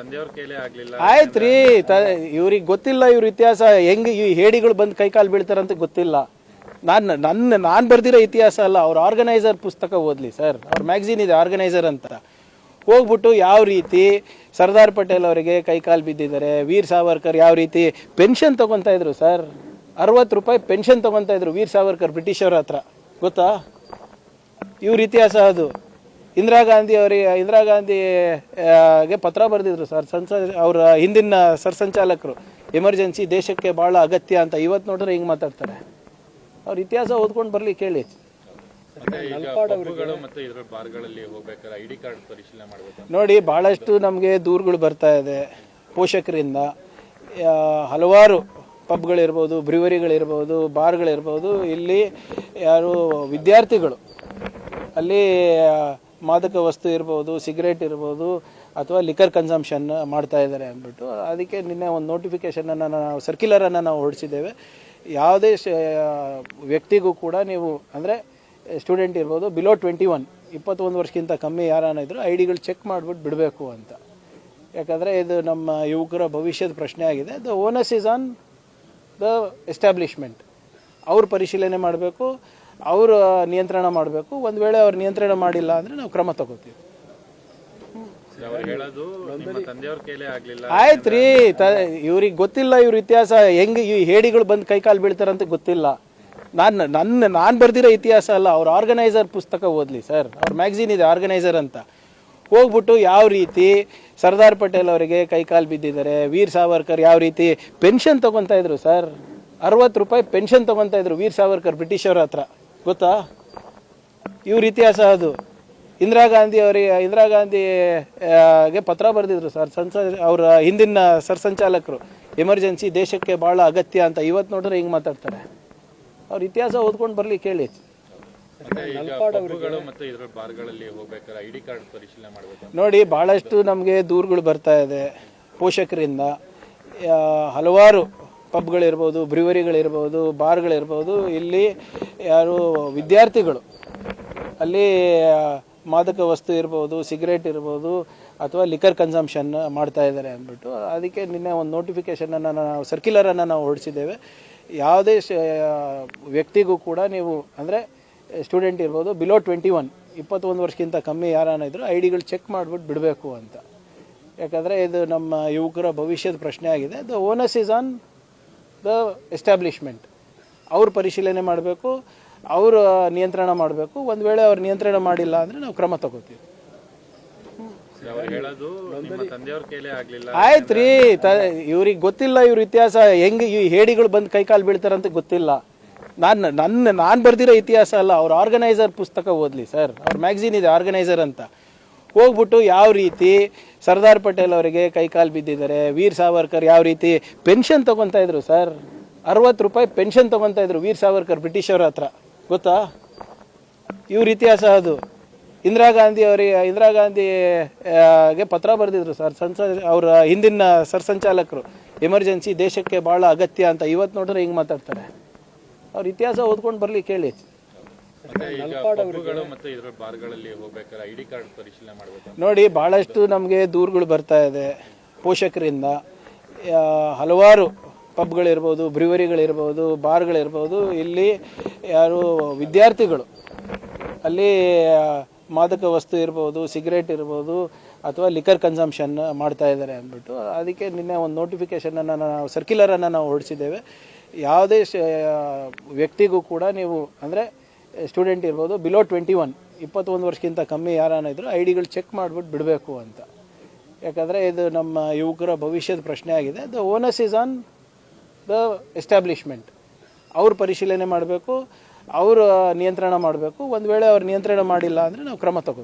ತಂದೆಯವ್ರ ಕೈಲೇ ಆಗ್ಲಿಲ್ಲ. ಆಯ್ತ್ರಿ, ಇವ್ರಿಗೆ ಗೊತ್ತಿಲ್ಲ ಇವ್ರ ಇತಿಹಾಸ ಹೆಂಗೆ ಈ ಹೇಡಿಗಳು ಬಂದು ಕೈಕಾಲು ಬೀಳ್ತಾರಂತ ಗೊತ್ತಿಲ್ಲ. ನಾನು ಬರ್ದಿರೋ ಇತಿಹಾಸ ಅಲ್ಲ, ಅವ್ರ ಆರ್ಗನೈಸರ್ ಪುಸ್ತಕ ಓದ್ಲಿ ಸರ್. ಅವ್ರ ಮ್ಯಾಗ್ಝಿನ್ ಇದೆ ಆರ್ಗನೈಸರ್ ಅಂತ. ಹೋಗ್ಬಿಟ್ಟು ಯಾವ ರೀತಿ ಸರ್ದಾರ್ ಪಟೇಲ್ ಅವರಿಗೆ ಕೈಕಾಲು ಬಿದ್ದಿದ್ದಾರೆ, ವೀರ್ ಸಾವರ್ಕರ್ ಯಾವ ರೀತಿ ಪೆನ್ಷನ್ ತಗೊತಾ ಇದ್ರು ಸರ್. 60 ರೂಪಾಯಿ ಪೆನ್ಷನ್ ತಗೊತಾ ಇದ್ರು ವೀರ್ ಸಾವರ್ಕರ್ ಬ್ರಿಟಿಷರ ಹತ್ರ, ಗೊತ್ತಾ? ಇವ್ರ ಇತಿಹಾಸ ಅದು. ಇಂದಿರಾ ಗಾಂಧಿಗೆ ಪತ್ರ ಬರೆದಿದ್ರು ಸರ್, ಅವರ ಹಿಂದಿನ ಸರ್ಸಂಚಾಲಕರು, ಎಮರ್ಜೆನ್ಸಿ ದೇಶಕ್ಕೆ ಭಾಳ ಅಗತ್ಯ ಅಂತ. ಇವತ್ತು ನೋಡಿದ್ರೆ ಹಿಂಗೆ ಮಾತಾಡ್ತಾರೆ. ಅವ್ರ ಇತಿಹಾಸ ಓದ್ಕೊಂಡು ಬರಲಿ, ಕೇಳಿ. ನೋಡಿ, ಭಾಳಷ್ಟು ನಮಗೆ ದೂರುಗಳು ಬರ್ತಾ ಇದೆ ಪೋಷಕರಿಂದ. ಹಲವಾರು ಪಬ್ಗಳಿರ್ಬೋದು, ಬ್ರಿವರಿಗಳಿರ್ಬೋದು, ಬಾರ್ಗಳಿರ್ಬೋದು, ಇಲ್ಲಿ ಯಾರು ವಿದ್ಯಾರ್ಥಿಗಳು ಅಲ್ಲಿ ಮಾದಕ ವಸ್ತು ಇರ್ಬೋದು, ಸಿಗರೇಟ್ ಇರ್ಬೋದು, ಅಥವಾ ಲಿಕರ್ ಕನ್ಸಂಪ್ಷನ್ ಮಾಡ್ತಾ ಇದ್ದಾರೆ ಅಂದ್ಬಿಟ್ಟು ಅದಕ್ಕೆ ನಿನ್ನೆ ಒಂದು ನೋಟಿಫಿಕೇಷನನ್ನು ನಾವು ಸರ್ಕ್ಯುಲರನ್ನು ನಾವು ಹೊರಡಿಸಿದ್ದೇವೆ. ಯಾವುದೇ ವ್ಯಕ್ತಿಗೂ ಕೂಡ ನೀವು ಅಂದರೆ ಸ್ಟೂಡೆಂಟ್ ಇರ್ಬೋದು, ಬಿಲೋ 21 ವರ್ಷಕ್ಕಿಂತ ಕಮ್ಮಿ ಯಾರನ್ನ ಇದ್ರು ಐ ಡಿಗಳು ಚೆಕ್ ಮಾಡಿಬಿಟ್ಟು ಬಿಡಬೇಕು ಅಂತ. ಯಾಕಂದರೆ ಇದು ನಮ್ಮ ಯುವಕರ ಭವಿಷ್ಯದ ಪ್ರಶ್ನೆ ಆಗಿದೆ. The ಓನಸ್ is on the establishment. ಅವ್ರು ಪರಿಶೀಲನೆ ಮಾಡಬೇಕು, ಅವರು ನಿಯಂತ್ರಣ ಮಾಡಬೇಕು. ಒಂದು ವೇಳೆ ಅವ್ರು ನಿಯಂತ್ರಣ ಮಾಡಿಲ್ಲ ಅಂದರೆ ನಾವು ಕ್ರಮ ತಗೋತೀವಿ. ಆಯ್ತ್ರಿ, ಇವ್ರಿಗೆ ಗೊತ್ತಿಲ್ಲ ಇವ್ರ ಇತಿಹಾಸ ಹೆಂಗೆ ಈ ಹೇಡಿಗಳು ಬಂದು ಕೈಕಾಲು ಬೀಳ್ತಾರಂತ ಗೊತ್ತಿಲ್ಲ. ನಾನು ಬರ್ದಿರೋ ಇತಿಹಾಸ ಅಲ್ಲ, ಅವ್ರ ಆರ್ಗನೈಸರ್ ಪುಸ್ತಕ ಓದ್ಲಿ ಸರ್. ಅವ್ರ ಮ್ಯಾಗ್ಝಿನ್ ಇದೆ ಆರ್ಗನೈಸರ್ ಅಂತ. ಹೋಗ್ಬಿಟ್ಟು ಯಾವ ರೀತಿ ಸರ್ದಾರ್ ಪಟೇಲ್ ಅವರಿಗೆ ಕೈಕಾಲು ಬಿದ್ದಿದ್ದಾರೆ, ವೀರ್ ಸಾವರ್ಕರ್ ಯಾವ ರೀತಿ ಪೆನ್ಷನ್ ತಗೊತಾ ಇದ್ರು ಸರ್. 60 ರೂಪಾಯಿ ಪೆನ್ಷನ್ ತಗೊತಾ ಇದ್ರು ವೀರ್ ಸಾವರ್ಕರ್ ಬ್ರಿಟಿಷರ ಹತ್ರ, ಗೊತ್ತಾ? ಇವ್ರ ಇತಿಹಾಸ ಅದು. ಇಂದಿರಾ ಗಾಂಧಿಗೆ ಪತ್ರ ಬರೆದಿದ್ರು ಸರ್, ಅವರ ಹಿಂದಿನ ಸರ್ಸಂಚಾಲಕರು, ಎಮರ್ಜೆನ್ಸಿ ದೇಶಕ್ಕೆ ಭಾಳ ಅಗತ್ಯ ಅಂತ. ಇವತ್ತು ನೋಡಿದ್ರೆ ಹಿಂಗೆ ಮಾತಾಡ್ತಾರೆ. ಅವ್ರ ಇತಿಹಾಸ ಓದ್ಕೊಂಡು ಬರಲಿ, ಕೇಳಿ. ನೋಡಿ, ಭಾಳಷ್ಟು ನಮಗೆ ದೂರುಗಳು ಬರ್ತಾ ಇದೆ ಪೋಷಕರಿಂದ. ಹಲವಾರು ಪಬ್ಗಳಿರ್ಬೋದು, ಬ್ರಿವರಿಗಳಿರ್ಬೋದು, ಬಾರ್ಗಳಿರ್ಬೋದು, ಇಲ್ಲಿ ಯಾರು ವಿದ್ಯಾರ್ಥಿಗಳು ಅಲ್ಲಿ ಮಾದಕ ವಸ್ತು ಇರ್ಬೋದು, ಸಿಗರೇಟ್ ಇರ್ಬೋದು, ಅಥವಾ ಲಿಕರ್ ಕನ್ಸಂಪ್ಷನ್ ಮಾಡ್ತಾ ಇದ್ದಾರೆ ಅಂದ್ಬಿಟ್ಟು ಅದಕ್ಕೆ ನಿನ್ನೆ ಒಂದು ನೋಟಿಫಿಕೇಷನನ್ನು ನಾವು ಸರ್ಕ್ಯುಲರನ್ನು ನಾವು ಹೊರಡಿಸಿದ್ದೇವೆ. ಯಾವುದೇ ವ್ಯಕ್ತಿಗೂ ಕೂಡ ನೀವು ಅಂದರೆ ಸ್ಟೂಡೆಂಟ್ ಇರ್ಬೋದು, ಬಿಲೋ 21 ವರ್ಷಕ್ಕಿಂತ ಕಮ್ಮಿ ಯಾರನ್ನ ಇದ್ರು ಐ ಡಿಗಳು ಚೆಕ್ ಮಾಡಿಬಿಟ್ಟು ಬಿಡಬೇಕು ಅಂತ. ಯಾಕಂದರೆ ಇದು ನಮ್ಮ ಯುವಕರ ಭವಿಷ್ಯದ ಪ್ರಶ್ನೆ ಆಗಿದೆ. The ಓನಸ್ is on the establishment. ಅವ್ರು ಪರಿಶೀಲನೆ ಮಾಡಬೇಕು, ಅವರು ನಿಯಂತ್ರಣ ಮಾಡಬೇಕು. ಒಂದು ವೇಳೆ ಅವ್ರು ನಿಯಂತ್ರಣ ಮಾಡಿಲ್ಲ ಅಂದರೆ ನಾವು ಕ್ರಮ ತಗೋತೀವಿ. ಆಯ್ತ್ರಿ, ಇವ್ರಿಗೆ ಗೊತ್ತಿಲ್ಲ ಇವ್ರ ಇತಿಹಾಸ ಹೆಂಗೆ ಈ ಹೇಡಿಗಳು ಬಂದು ಕೈಕಾಲು ಬೀಳ್ತಾರಂತ ಗೊತ್ತಿಲ್ಲ. ನಾನು ಬರ್ದಿರೋ ಇತಿಹಾಸ ಅಲ್ಲ, ಅವ್ರ ಆರ್ಗನೈಸರ್ ಪುಸ್ತಕ ಓದ್ಲಿ ಸರ್. ಅವ್ರ ಮ್ಯಾಗ್ಝಿನ್ ಇದೆ ಆರ್ಗನೈಸರ್ ಅಂತ. ಹೋಗ್ಬಿಟ್ಟು ಯಾವ ರೀತಿ ಸರ್ದಾರ್ ಪಟೇಲ್ ಅವರಿಗೆ ಕೈಕಾಲು ಬಿದ್ದಿದ್ದಾರೆ, ವೀರ್ ಸಾವರ್ಕರ್ ಯಾವ ರೀತಿ ಪೆನ್ಷನ್ ತಗೊತಾ ಇದ್ರು ಸರ್. 60 ರೂಪಾಯಿ ಪೆನ್ಷನ್ ತಗೊತಾ ಇದ್ರು ವೀರ್ ಸಾವರ್ಕರ್ ಬ್ರಿಟಿಷರ ಹತ್ರ, ಗೊತ್ತಾ? ಇವ್ರ ಇತಿಹಾಸ ಅದು. ಇಂದಿರಾ ಗಾಂಧಿಗೆ ಪತ್ರ ಬರೆದಿದ್ರು ಸರ್, ಅವರ ಹಿಂದಿನ ಸರ್ಸಂಚಾಲಕರು, ಎಮರ್ಜೆನ್ಸಿ ದೇಶಕ್ಕೆ ಭಾಳ ಅಗತ್ಯ ಅಂತ. ಇವತ್ತು ನೋಡಿದ್ರೆ ಹಿಂಗೆ ಮಾತಾಡ್ತಾರೆ. ಅವ್ರ ಇತಿಹಾಸ ಓದ್ಕೊಂಡು ಬರಲಿ, ಕೇಳಿ. ನೋಡಿ, ಭಾಳಷ್ಟು ನಮಗೆ ದೂರುಗಳು ಬರ್ತಾ ಇದೆ ಪೋಷಕರಿಂದ. ಹಲವಾರು ಪಬ್ಗಳಿರ್ಬೋದು, ಬ್ರಿವರಿಗಳಿರ್ಬೋದು, ಬಾರ್ಗಳಿರ್ಬೋದು, ಇಲ್ಲಿ ಯಾರು ವಿದ್ಯಾರ್ಥಿಗಳು ಅಲ್ಲಿ ಮಾದಕ ವಸ್ತು ಇರ್ಬೋದು, ಸಿಗರೇಟ್ ಇರ್ಬೋದು, ಅಥವಾ ಲಿಕರ್ ಕನ್ಸಂಪ್ಷನ್ ಮಾಡ್ತಾ ಇದ್ದಾರೆ ಅಂದ್ಬಿಟ್ಟು ಅದಕ್ಕೆ ನಿನ್ನೆ ಒಂದು ನೋಟಿಫಿಕೇಷನನ್ನು ನಾವು ಸರ್ಕ್ಯುಲರನ್ನು ನಾವು ಹೊರಡಿಸಿದ್ದೇವೆ. ಯಾವುದೇ ವ್ಯಕ್ತಿಗೂ ಕೂಡ ನೀವು ಅಂದರೆ ಸ್ಟೂಡೆಂಟ್ ಇರ್ಬೋದು, ಬಿಲೋ 21 ವರ್ಷಕ್ಕಿಂತ ಕಮ್ಮಿ ಯಾರನ್ನ ಇದ್ರು ಐ ಡಿಗಳು ಚೆಕ್ ಮಾಡಿಬಿಟ್ಟು ಬಿಡಬೇಕು ಅಂತ. ಯಾಕಂದರೆ ಇದು ನಮ್ಮ ಯುವಕರ ಭವಿಷ್ಯದ ಪ್ರಶ್ನೆ ಆಗಿದೆ. The ಓನಸ್ is on the establishment. ಅವ್ರು ಪರಿಶೀಲನೆ ಮಾಡಬೇಕು, ಅವರು ನಿಯಂತ್ರಣ ಮಾಡಬೇಕು. ಒಂದು ವೇಳೆ ಅವ್ರು ನಿಯಂತ್ರಣ ಮಾಡಿಲ್ಲ ಅಂದರೆ ನಾವು ಕ್ರಮ ತಗೋತೀವಿ.